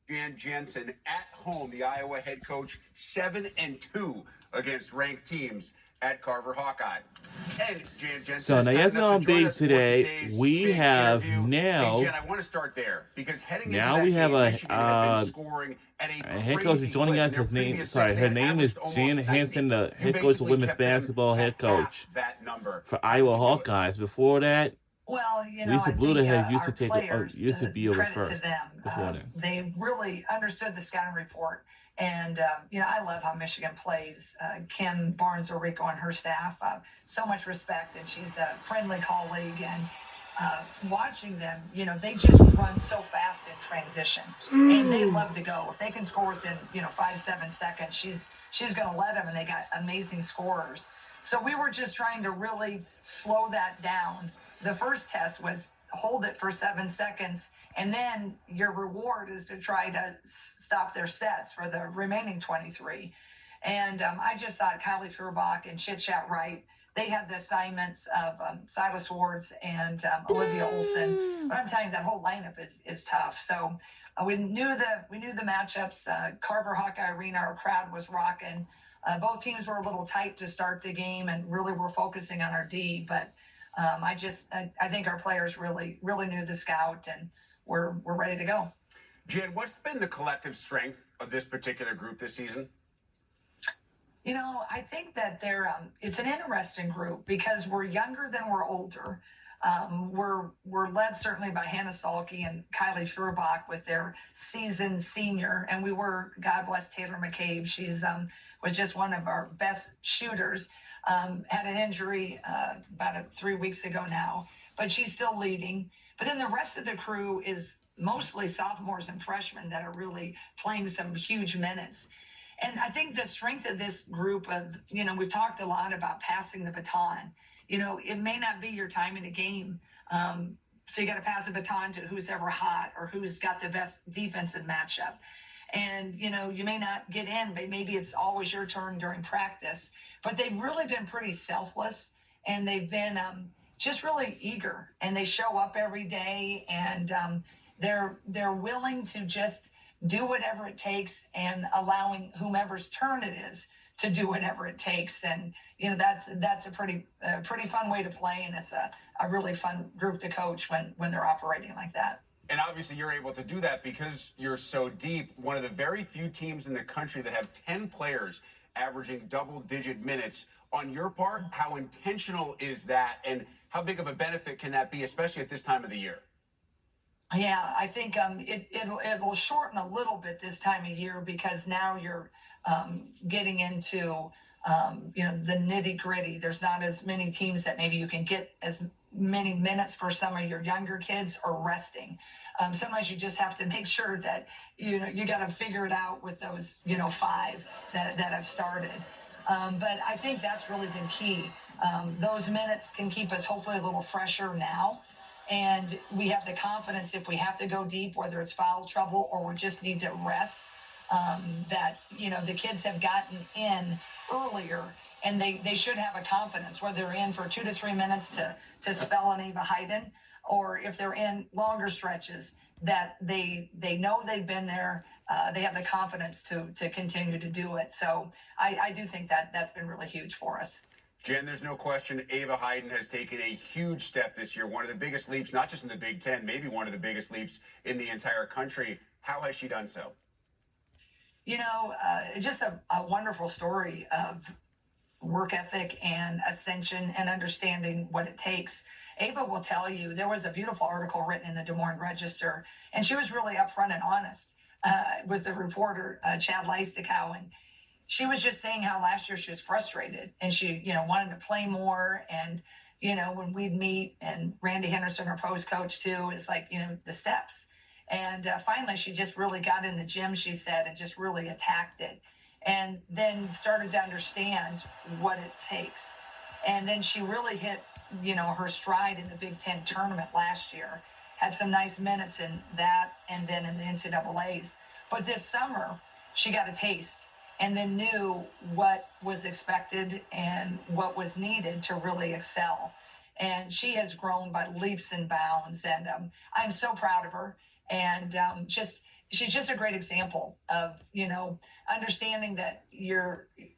Jan Jensen at home, the Iowa head coach, 7-2 against ranked teams at Carver Hawkeye. And Jan Jensen. So now, yes, no update today. We have now. Hey, Jen, I want to start there because heading now into that we have game, a Michigan had been scoring at a head coach is joining us. His name, her name is Jan Hansen, the head coach of women's basketball head coach for Iowa Hawkeyes. Before that, well, you know, Lisa Bluderhead used to take players, used to be over credit first. to them. Before that, they really understood the scouting report, and you know, I love how Michigan plays. Kim Barnes Orico and her staff, so much respect, and she's a friendly colleague. And watching them, you know, they just run so fast in transition, and they love to go. If they can score within 5-7 seconds, she's going to let them, and they got amazing scorers. So we were just trying to really slow that down. The first test was hold it for 7 seconds, and then your reward is to try to stop their sets for the remaining 23. And I just thought Kylie Feuerbach and Chit-Chat Wright, they had the assignments of Silas Wards and Olivia Olson. But I'm telling you, that whole lineup is tough. So we knew the matchups. Carver Hawkeye Arena, our crowd was rocking. Both teams were a little tight to start the game and really were focusing on our D, but I think our players really knew the scout, and we're ready to go. Jan, what's been the collective strength of this particular group this season? You know, I think that it's an interesting group because we're younger than we're older. We're led certainly by Hannah Salke and Kylie Feuerbach with their seasoned senior, and God bless Taylor McCabe. She's was just one of our best shooters. Had an injury about 3 weeks ago now, but she's still leading. But then the rest of the crew is mostly sophomores and freshmen that are really playing some huge minutes. And I think the strength of this group of, we've talked a lot about passing the baton. It may not be your time in a game. So you got to pass a baton to who's ever hot or who's got the best defensive matchup. And, you may not get in, but maybe it's always your turn during practice. But they've really been pretty selfless, and they've been just really eager. And they show up every day, and they're willing to just do whatever it takes, and allowing whomever's turn it is to do whatever it takes. And, that's a pretty fun way to play. And it's a really fun group to coach when they're operating like that. And obviously you're able to do that because you're so deep. One of the very few teams in the country that have 10 players averaging double-digit minutes. On your part, how intentional is that, and how big of a benefit can that be, especially at this time of the year? Yeah, I think it will shorten a little bit this time of year because now you're getting into the nitty-gritty. There's not as many teams that maybe you can get as many minutes for some of your younger kids or resting. Sometimes you just have to make sure that you got to figure it out with those 5 that have started. But I think that's really been key. Those minutes can keep us hopefully a little fresher now. And we have the confidence if we have to go deep, whether it's foul trouble or we just need to rest, that, the kids have gotten in earlier, and they should have a confidence, whether they're in for 2 to 3 minutes to spell an Ava Hayden, or if they're in longer stretches, that they know they've been there. They have the confidence to continue to do it. So I do think that's been really huge for us. Jen, there's no question Ava Hayden has taken a huge step this year. One of the biggest leaps, not just in the Big Ten, maybe one of the biggest leaps in the entire country. How has she done so? Just a wonderful story of work ethic and ascension and understanding what it takes. Ava will tell you, there was a beautiful article written in the Des Moines Register, and she was really upfront and honest with the reporter, Chad Leistikow, and she was just saying how last year she was frustrated and she, wanted to play more. And, when we'd meet, and Randy Henderson, our post coach too, is like, the steps. And finally, she just really got in the gym, she said, and just really attacked it. And then started to understand what it takes. And then she really hit, her stride in the Big Ten tournament last year. Had some nice minutes in that and then in the NCAAs. But this summer, she got a taste, and then knew what was expected and what was needed to really excel. And she has grown by leaps and bounds, and I'm so proud of her. And she's just a great example of, understanding that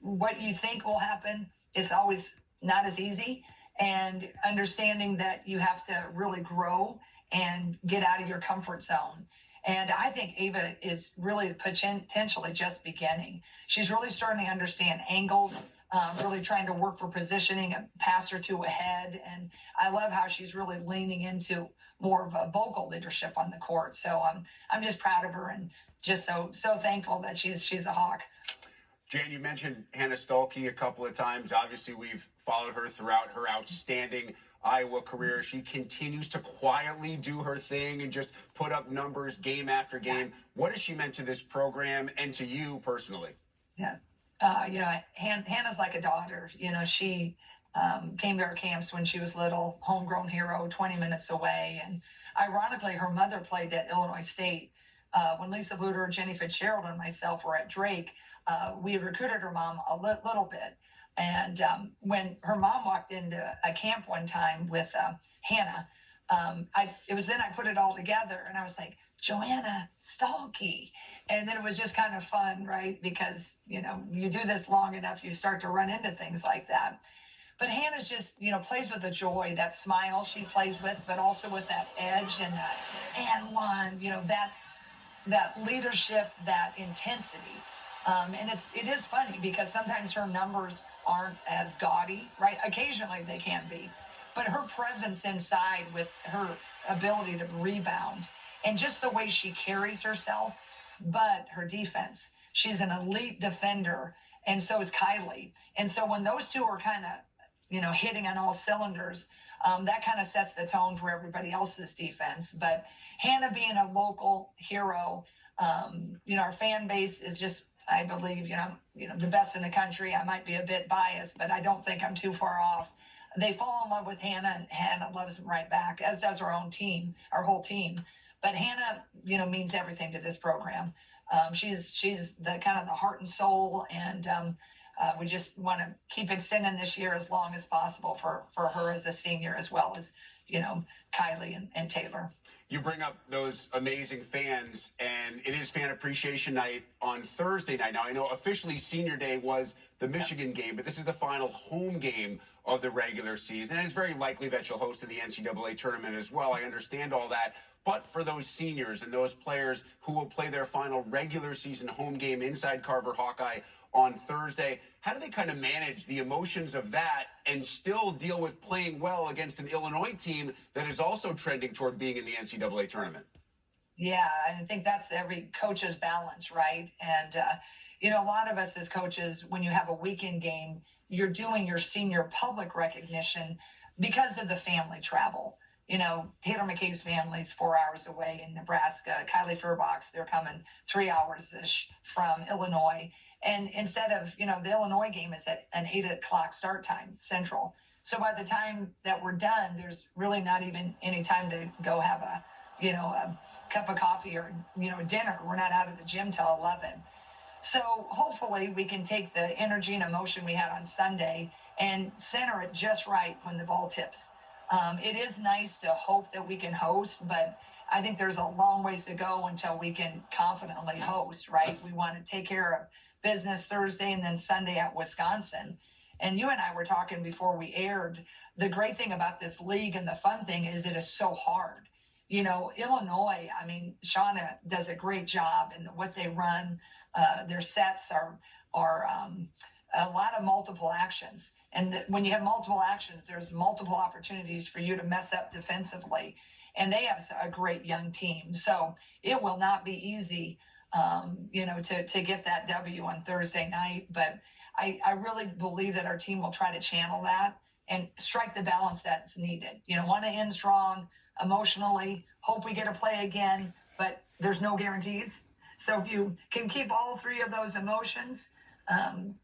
what you think will happen, it's always not as easy, and understanding that you have to really grow and get out of your comfort zone. And I think Ava is really potentially just beginning. She's really starting to understand angles, really trying to work for positioning a pass or two ahead. And I love how she's really leaning into more of a vocal leadership on the court. So I'm just proud of her and just so thankful that she's a Hawk. Jan, you mentioned Hannah Stuelke a couple of times. Obviously, we've followed her throughout her outstanding Iowa career. She continues to quietly do her thing and just put up numbers game after game. What has she meant to this program and to you personally? Yeah. Hannah's like a daughter. She came to our camps when she was little, homegrown hero, 20 minutes away. And ironically, her mother played at Illinois State. When Lisa Bluter, Jenny Fitzgerald, and myself were at Drake, we recruited her mom a little bit. And when her mom walked into a camp one time with Hannah, it was then I put it all together, and I was like, Joanna Stuelke. And then it was just kind of fun, right? Because, you do this long enough, you start to run into things like that. But Hannah's just, plays with a joy, that smile she plays with, but also with that edge and that and one, that leadership, that intensity. And it is funny because sometimes her numbers aren't as gaudy, right? Occasionally they can be. But her presence inside with her ability to rebound and just the way she carries herself, but her defense. She's an elite defender, and so is Kylie. And so when those two are kind of, hitting on all cylinders, that kind of sets the tone for everybody else's defense. But Hannah being a local hero, our fan base is just, I believe, the best in the country. I might be a bit biased, but I don't think I'm too far off. They fall in love with Hannah, and Hannah loves them right back, as does our own team, our whole team. But Hannah, means everything to this program. She's the kind of the heart and soul, and we just want to keep extending this year as long as possible for her as a senior, as well as, Kylie and Taylor. You bring up those amazing fans, and it is Fan Appreciation Night on Thursday night. Now, I know officially Senior Day was the Michigan game, but this is the final home game of the regular season. And it's very likely that you'll host in the NCAA tournament as well. I understand all that. But for those seniors and those players who will play their final regular season home game inside Carver Hawkeye on Thursday, how do they kind of manage the emotions of that and still deal with playing well against an Illinois team that is also trending toward being in the NCAA tournament? Yeah, I think that's every coach's balance, right? And, a lot of us as coaches, when you have a weekend game, you're doing your senior public recognition because of the family travel. Taylor McCabe's family's 4 hours away in Nebraska. Kylie Feuerbach's, they're coming 3 hours-ish from Illinois. And instead of, the Illinois game is at an 8 o'clock start time, Central. So by the time that we're done, there's really not even any time to go have a cup of coffee or, dinner. We're not out of the gym till 11. So hopefully we can take the energy and emotion we had on Sunday and center it just right when the ball tips. It is nice to hope that we can host, but I think there's a long ways to go until we can confidently host, right? We want to take care of business Thursday and then Sunday at Wisconsin. And you and I were talking before we aired, the great thing about this league and the fun thing is it is so hard. Illinois, Shauna does a great job in what they run. Their sets are a lot of multiple actions. And when you have multiple actions, there's multiple opportunities for you to mess up defensively. And they have a great young team. So it will not be easy, to get that W on Thursday night. But I really believe that our team will try to channel that and strike the balance that's needed. Want to end strong emotionally, hope we get to play again, but there's no guarantees. So if you can keep all three of those emotions,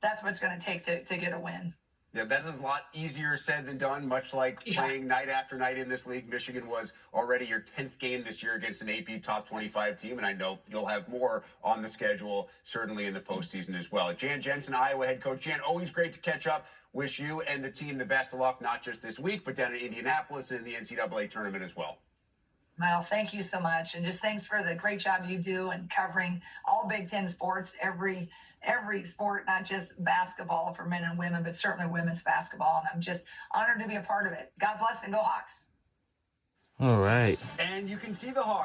that's what it's going to take to get a win. Yeah, that is a lot easier said than done, much like playing night after night in this league. Michigan was already your 10th game this year against an AP top 25 team, and I know you'll have more on the schedule, certainly in the postseason as well. Jan Jensen, Iowa head coach. Jan, always great to catch up. Wish you and the team the best of luck, not just this week, but down in Indianapolis and in the NCAA tournament as well. Well, thank you so much, and just thanks for the great job you do in covering all Big Ten sports, every sport, not just basketball for men and women, but certainly women's basketball. And I'm just honored to be a part of it. God bless and go Hawks. All right. And you can see the Hawks